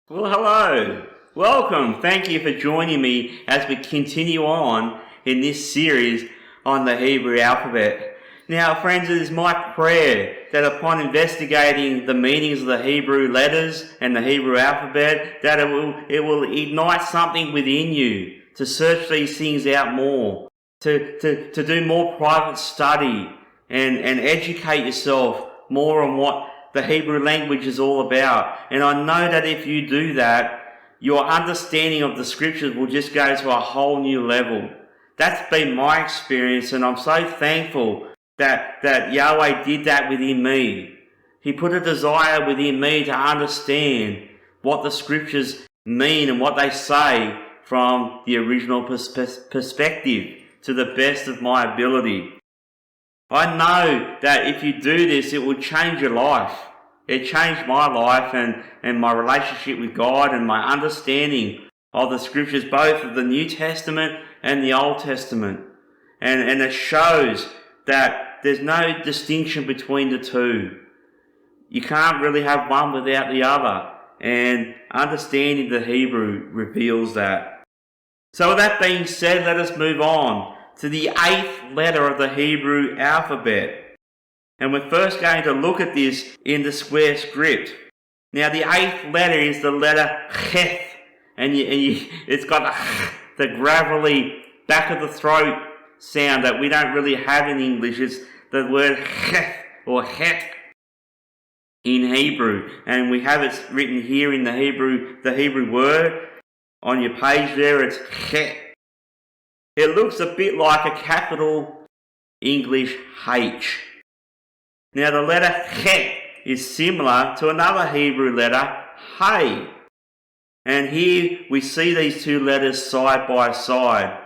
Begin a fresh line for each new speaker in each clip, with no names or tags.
Well, hello. Welcome. Thank you for joining me as we continue on in this series on the Hebrew alphabet. Now, friends, it is my prayer that upon investigating the meanings of the Hebrew letters and the Hebrew alphabet, that it will ignite something within you to search these things out more, to do more private study and educate yourself more on what the Hebrew language is all about. And I know that if you do that, your understanding of the scriptures will just go to a whole new level. That's been my experience, and I'm so thankful that Yahweh did that within me. He put a desire within me to understand what the scriptures mean and what they say from the original perspective to the best of my ability. I know that if you do this, it will change your life. It changed my life and my relationship with God and my understanding of the scriptures, both of the New Testament and the Old Testament. And it shows that there's no distinction between the two. You can't really have one without the other. And understanding the Hebrew reveals that. So with that being said, let us move on to the 8th letter of the Hebrew alphabet. And we're first going to look at this in the square script. Now the 8th letter is the letter Heth. And it's got the gravelly back of the throat sound that we don't really have in English. It's the word Heth or Het in Hebrew. And we have it written here in the Hebrew word. On your page there, it's Het. It looks a bit like a capital English H. Now the letter Het is similar to another Hebrew letter, Hey. And here we see these two letters side by side.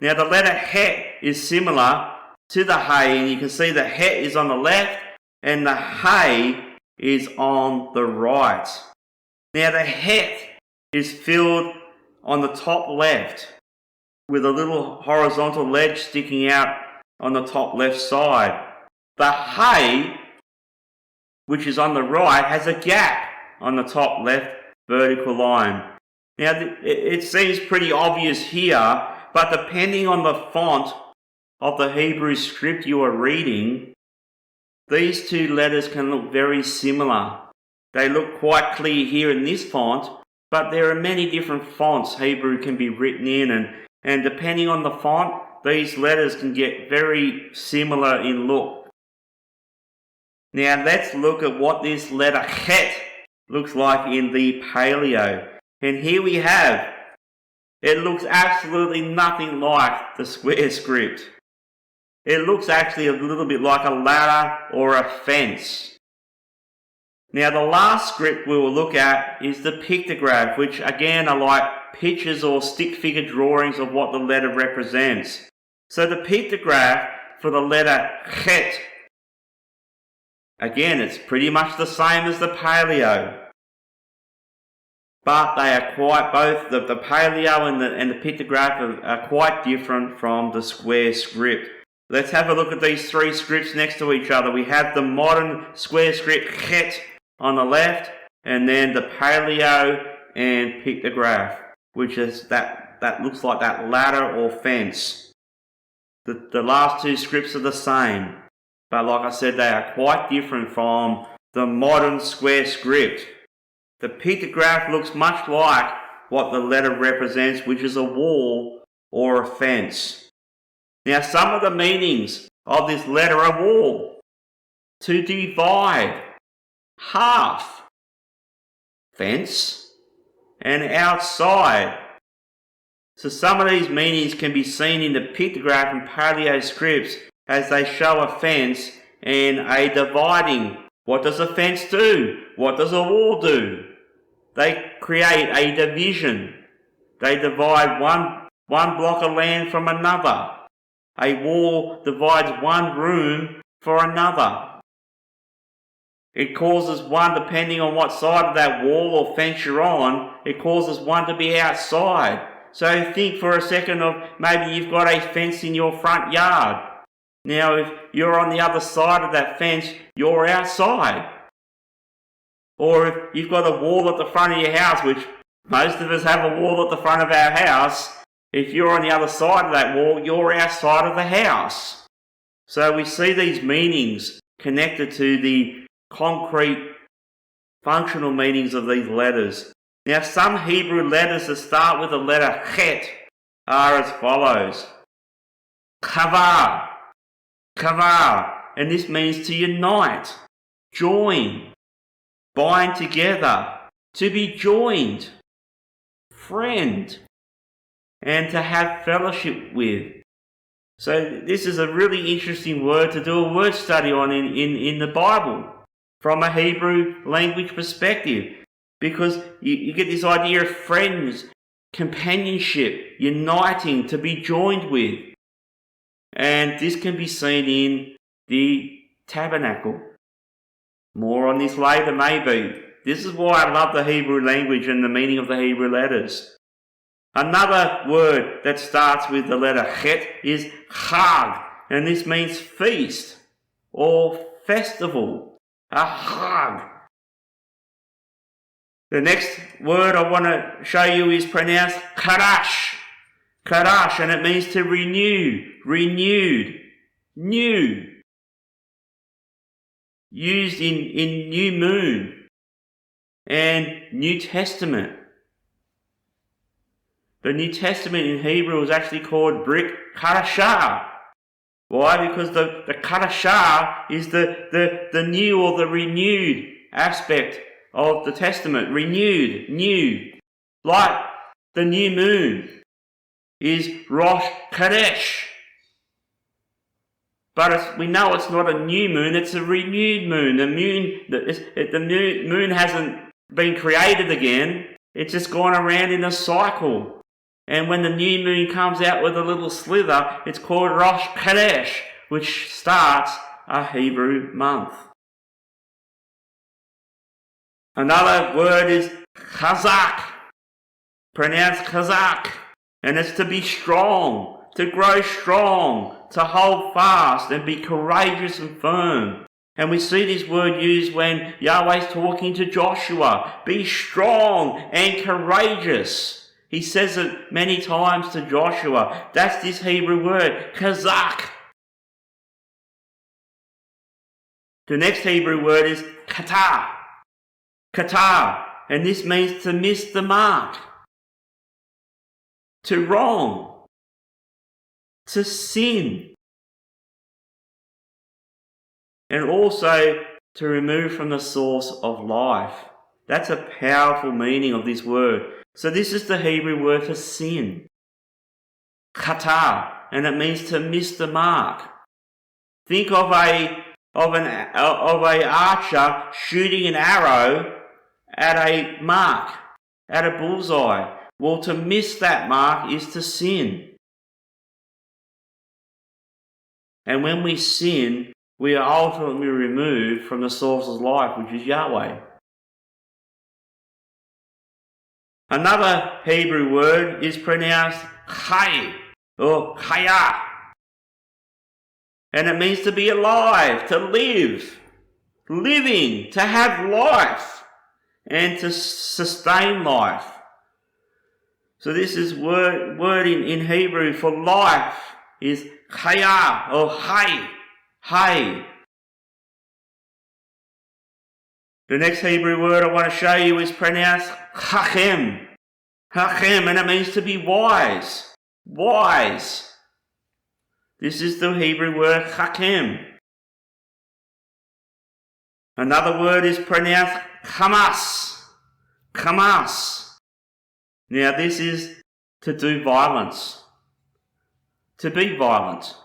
Now the letter Het is similar to the Hey, and you can see the Het is on the left and the Hey is on the right. Now the Het is filled on the top left with a little horizontal ledge sticking out on the top left side. The Hey, which is on the right, has a gap on the top left vertical line. Now, it seems pretty obvious here, but depending on the font of the Hebrew script you are reading, these two letters can look very similar. They look quite clear here in this font, but there are many different fonts Hebrew can be written in, and depending on the font, these letters can get very similar in look. Now let's look at what this letter Het looks like in the Paleo. And here we have, it looks absolutely nothing like the square script. It looks actually a little bit like a ladder or a fence. Now the last script we will look at is the pictograph, which again are like pictures or stick figure drawings of what the letter represents. So the pictograph for the letter Het, again it's pretty much the same as the Paleo. But they are quite, both the Paleo and the pictograph are quite different from the square script. Let's have a look at these three scripts next to each other. We have the modern square script Het on the left, and then the Paleo and pictograph, which is that looks like that ladder or fence. The last two scripts are the same, but like I said, they are quite different from the modern square script. The pictograph looks much like what the letter represents, which is a wall or a fence. Now some of the meanings of this letter are wall, to divide, half, fence, and outside. So some of these meanings can be seen in the pictograph and Paleo scripts as they show a fence and a dividing. What does a fence do? What does a wall do? They create a division. They divide one block of land from another. A wall divides one room for another. It causes one, depending on what side of that wall or fence you're on, it causes one to be outside. So think for a second of maybe you've got a fence in your front yard. Now if you're on the other side of that fence, you're outside. Or if you've got a wall at the front of your house, which most of us have a wall at the front of our house, if you're on the other side of that wall, you're outside of the house. So we see these meanings connected to the concrete functional meanings of these letters. Now, some Hebrew letters that start with the letter Heth are as follows. Kavar, and this means to unite, join, bind together, to be joined, friend, and to have fellowship with. So this is a really interesting word to do a word study on in the Bible from a Hebrew language perspective, because you get this idea of friends, companionship, uniting, to be joined with. And this can be seen in the tabernacle. More on this later maybe. This is why I love the Hebrew language and the meaning of the Hebrew letters. Another word that starts with the letter Heth is Chag, and this means feast or festival. A Chag. The next word I want to show you is pronounced Kadash. Kadash, and it means to renew, renewed, new. Used in New Moon and New Testament. The New Testament in Hebrew is actually called Brit Chadashah. Why? Because the Chadashah is the new or the renewed aspect of the Testament. Renewed, new. Like the new moon is Rosh Chodesh. But we know it's not a new moon, it's a renewed moon. The new moon hasn't been created again, it's just gone around in a cycle. And when the new moon comes out with a little slither, it's called Rosh Chodesh, which starts a Hebrew month. Another word is Chazak, pronounced Chazak, and it's to be strong, to grow strong, to hold fast and be courageous and firm. And we see this word used when Yahweh's talking to Joshua. Be strong and courageous. He says it many times to Joshua. That's this Hebrew word, Chazak. The next Hebrew word is Katar. Katar, and this means to miss the mark, to wrong, to sin, and also to remove from the source of life. That's a powerful meaning of this word. So this is the Hebrew word for sin, Katar, and it means to miss the mark. Think of an archer shooting an arrow at a mark, at a bullseye. Well, to miss that mark is to sin. And when we sin, we are ultimately removed from the source of life, which is Yahweh. Another Hebrew word is pronounced Chay or Chaya, and it means to be alive, to live, living, to have life, and to sustain life. So this is word in Hebrew for life is Chaya or Hay. The next Hebrew word I want to show you is pronounced Hachem, and it means to be wise. Wise. This is the Hebrew word Hachem. Another word is pronounced Hamas. Now this is to do violence, to be violent,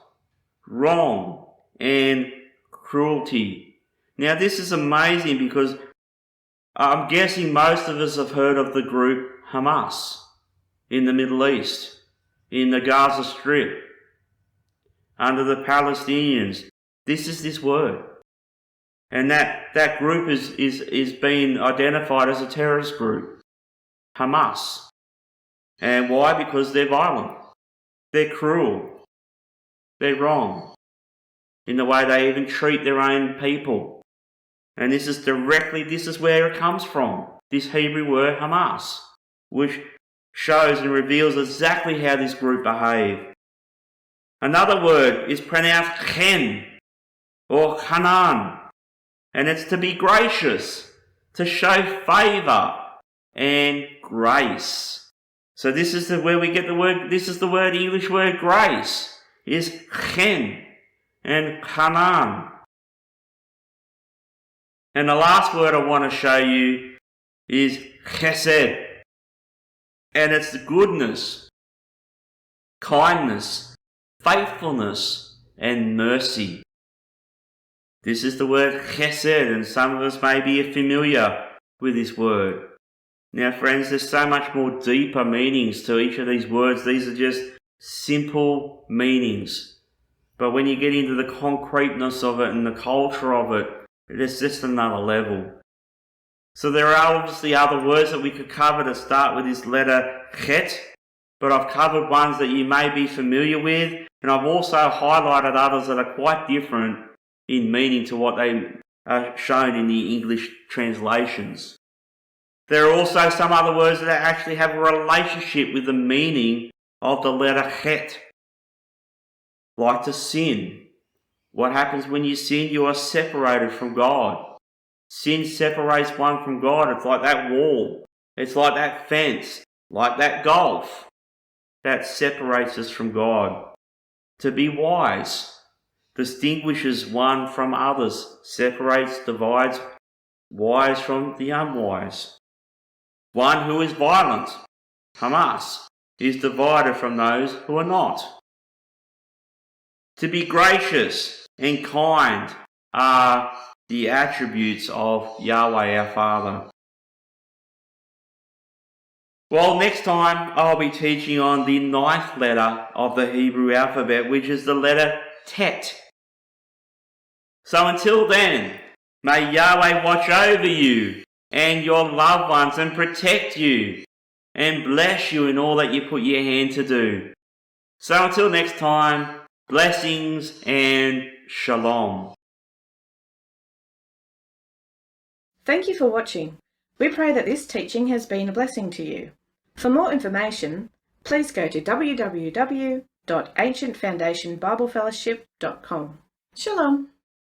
wrong, and cruelty. Now this is amazing because I'm guessing most of us have heard of the group Hamas in the Middle East, in the Gaza Strip, under the Palestinians. This is this word. And that group is being identified as a terrorist group, Hamas. And why? Because they're violent, they're cruel, they're wrong in the way they even treat their own people. And this is where it comes from. This Hebrew word Hamas, which shows and reveals exactly how this group behave. Another word is pronounced chen or Hanan, and it's to be gracious, to show favour and grace. So this is where we get the word, this is the word, English word grace, is chen and Hanan. And the last word I want to show you is chesed, and it's goodness, kindness, faithfulness, and mercy. This is the word chesed, and some of us may be familiar with this word. Now friends, there's so much more deeper meanings to each of these words. These are just simple meanings. But when you get into the concreteness of it and the culture of it, it's just another level. So there are obviously other words that we could cover to start with this letter Heth, but I've covered ones that you may be familiar with, and I've also highlighted others that are quite different in meaning to what they are shown in the English translations. There are also some other words that actually have a relationship with the meaning of the letter Heth, like to sin. What happens when you sin? You are separated from God. Sin separates one from God. It's like that wall. It's like that fence, like that gulf that separates us from God. To be wise distinguishes one from others, separates, divides wise from the unwise. One who is violent, Hamas, is divided from those who are not. To be gracious and kind are the attributes of Yahweh our Father. Well, next time I'll be teaching on the 9th letter of the Hebrew alphabet, which is the letter Tet. So until then, may Yahweh watch over you and your loved ones and protect you and bless you in all that you put your hand to do. So until next time, blessings and shalom.
Thank you for watching. We pray that this teaching has been a blessing to you. For more information, please go to www.ancientfoundationbiblefellowship.com. Shalom.